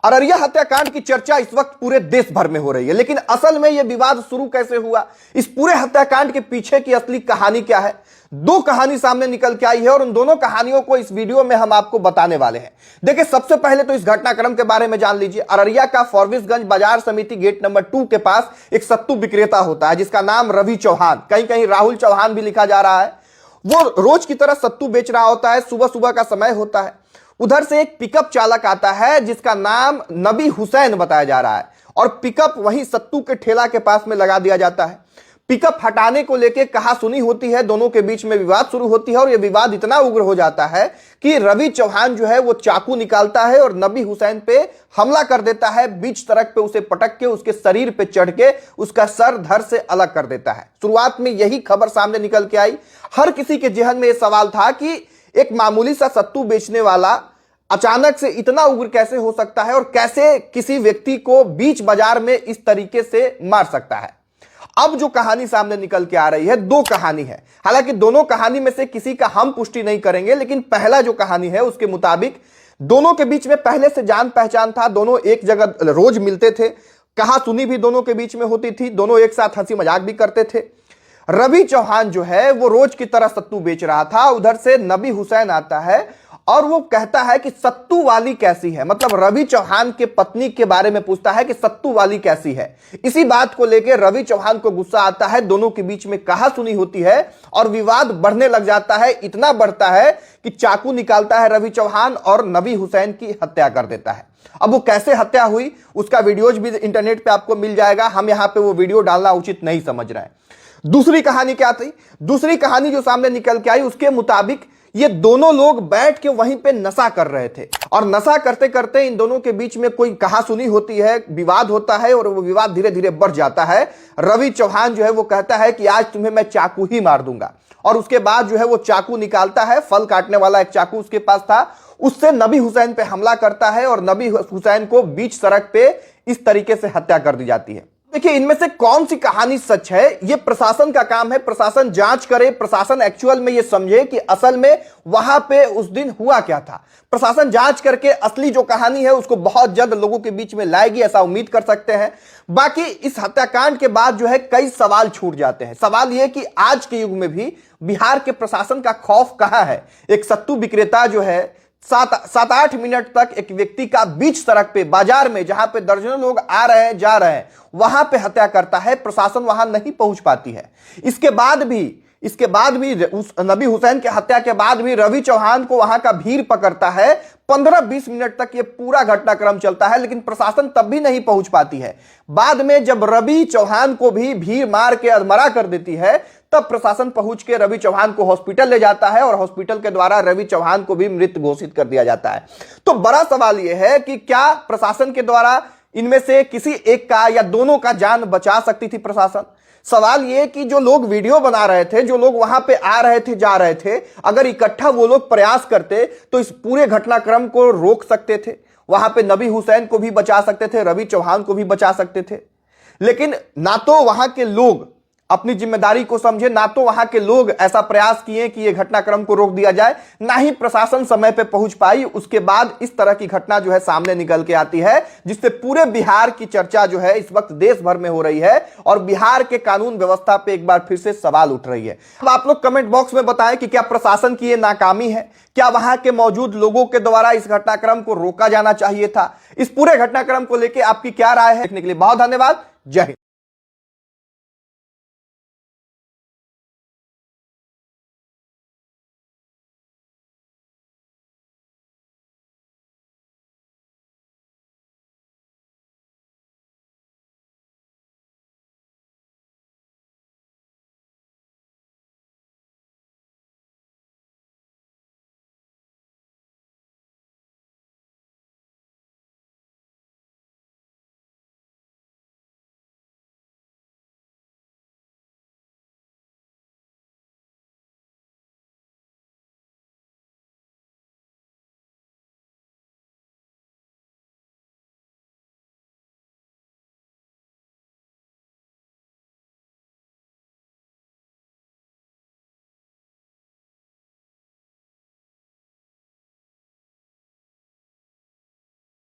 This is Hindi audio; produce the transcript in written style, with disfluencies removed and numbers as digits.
अररिया हत्याकांड की चर्चा इस वक्त पूरे देश भर में हो रही है, लेकिन असल में यह विवाद शुरू कैसे हुआ, इस पूरे हत्याकांड के पीछे की असली कहानी क्या है। दो कहानी सामने निकल के आई है और उन दोनों कहानियों को इस वीडियो में हम आपको बताने वाले हैं। देखिए, सबसे पहले तो इस घटनाक्रम के बारे में जान लीजिए। अररिया का फॉरबिसगंज बाजार समिति गेट नंबर 2 के पास एक सत्तू विक्रेता होता है जिसका नाम रवि चौहान, कहीं कहीं राहुल चौहान भी लिखा जा रहा है। वो रोज की तरह सत्तू बेच रहा होता है, सुबह सुबह का समय होता है। उधर से एक पिकअप चालक आता है जिसका नाम नबी हुसैन बताया जा रहा है और पिकअप वहीं सत्तू के ठेला के पास में लगा दिया जाता है। पिकअप हटाने को लेकर कहासुनी होती है, दोनों के बीच में विवाद शुरू होती है और यह विवाद इतना उग्र हो जाता है कि रवि चौहान जो है वो चाकू निकालता है और नबी हुसैन पे हमला कर देता है। बीच सड़क पे उसे पटक के उसके शरीर पे चढ़ के उसका सर धड़ से अलग कर देता है। शुरुआत में यही खबर सामने निकल के आई। हर किसी के जहन में यह सवाल था कि एक मामूली सा सत्तू बेचने वाला अचानक से इतना उग्र कैसे हो सकता है और कैसे किसी व्यक्ति को बीच बाजार में इस तरीके से मार सकता है। अब जो कहानी सामने निकल के आ रही है, दो कहानी है। हालांकि दोनों कहानी में से किसी का हम पुष्टि नहीं करेंगे, लेकिन पहला जो कहानी है उसके मुताबिक दोनों के बीच में पहले से जान पहचान था, दोनों एक जगह रोज मिलते थे, कहासुनी भी दोनों के बीच में होती थी, दोनों एक साथ हंसी मजाक भी करते थे। रवि चौहान जो है वो रोज की तरह सत्तू बेच रहा था। उधर से नबी हुसैन आता है और वो कहता है कि सत्तू वाली कैसी है, मतलब रवि चौहान के पत्नी के बारे में पूछता है कि सत्तू वाली कैसी है। इसी बात को लेकर रवि चौहान को गुस्सा आता है, दोनों के बीच में कहासुनी होती है और विवाद बढ़ने लग जाता है। इतना बढ़ता है कि चाकू निकालता है रवि चौहान और नबी हुसैन की हत्या कर देता है। अब वो कैसे हत्या हुई उसका वीडियोज भी इंटरनेट पे आपको मिल जाएगा, हम यहां पे वो वीडियो डालना उचित नहीं समझ रहे हैं। दूसरी कहानी क्या थी? दूसरी कहानी जो सामने निकल के आई उसके मुताबिक ये दोनों लोग बैठ के वहीं पे नशा कर रहे थे और नशा करते करते इन दोनों के बीच में कोई कहासुनी होती है, विवाद होता है और वो विवाद धीरे धीरे बढ़ जाता है। रवि चौहान जो है वो कहता है कि आज तुम्हें मैं चाकू ही मार दूंगा और उसके बाद जो है वो चाकू निकालता है, फल काटने वाला एक चाकू उसके पास था, उससे नबी हुसैन पे हमला करता है और नबी हुसैन को बीच सड़क पे इस तरीके से हत्या कर दी जाती है। देखिए, इनमें से कौन सी कहानी सच है यह प्रशासन का काम है। प्रशासन जांच करे, प्रशासन एक्चुअल में यह समझे कि असल में वहां पे उस दिन हुआ क्या था। प्रशासन जांच करके असली जो कहानी है उसको बहुत जल्द लोगों के बीच में लाएगी, ऐसा उम्मीद कर सकते हैं। बाकी इस हत्याकांड के बाद जो है कई सवाल छूट जाते हैं। सवाल यह कि आज के युग में भी बिहार के प्रशासन का खौफ कहां है। एक सत्तू विक्रेता जो है 7-8 मिनट तक एक व्यक्ति का बीच सड़क पे बाजार में, जहां पे दर्जनों लोग आ रहे हैं जा रहे हैं, वहां पे हत्या करता है। प्रशासन वहां नहीं पहुंच पाती है। इसके बाद भी उस नबी हुसैन की हत्या के बाद भी रवि चौहान को वहां का भीड़ पकड़ता है। 15-20 मिनट तक ये पूरा घटनाक्रम चलता है, लेकिन प्रशासन तब भी नहीं पहुंच पाती है। बाद में जब रवि चौहान को भी भीड़ मार के अधमरा कर देती है, तब प्रशासन पहुंच के रवि चौहान को हॉस्पिटल ले जाता है और हॉस्पिटल के द्वारा रवि चौहान को भी मृत घोषित कर दिया जाता है। तो बड़ा सवाल यह है कि क्या प्रशासन के द्वारा इनमें से किसी एक का या दोनों का जान बचा सकती थी प्रशासन? सवाल यह कि जो लोग वीडियो बना रहे थे, जो लोग वहां पे आ रहे थे जा रहे थे, अगर इकट्ठा वो लोग प्रयास करते तो इस पूरे घटनाक्रम को रोक सकते थे। वहां पे नबी हुसैन को भी बचा सकते थे, रवि चौहान को भी बचा सकते थे। लेकिन ना तो वहां के लोग अपनी जिम्मेदारी को समझे, ना तो वहां के लोग ऐसा प्रयास किए कि यह घटनाक्रम को रोक दिया जाए, ना ही प्रशासन समय पे पहुंच पाई। उसके बाद इस तरह की घटना जो है सामने निकल के आती है, जिससे पूरे बिहार की चर्चा जो है इस वक्त देश भर में हो रही है और बिहार के कानून व्यवस्था पे एक बार फिर से सवाल उठ रही है। अब आप लोग कमेंट बॉक्स में बताएं कि क्या प्रशासन की यह नाकामी है, क्या वहां के मौजूद लोगों के द्वारा इस घटनाक्रम को रोका जाना चाहिए था। इस पूरे घटनाक्रम को लेकर आपकी क्या राय है, देखने के लिए बहुत धन्यवाद। जय हिंद।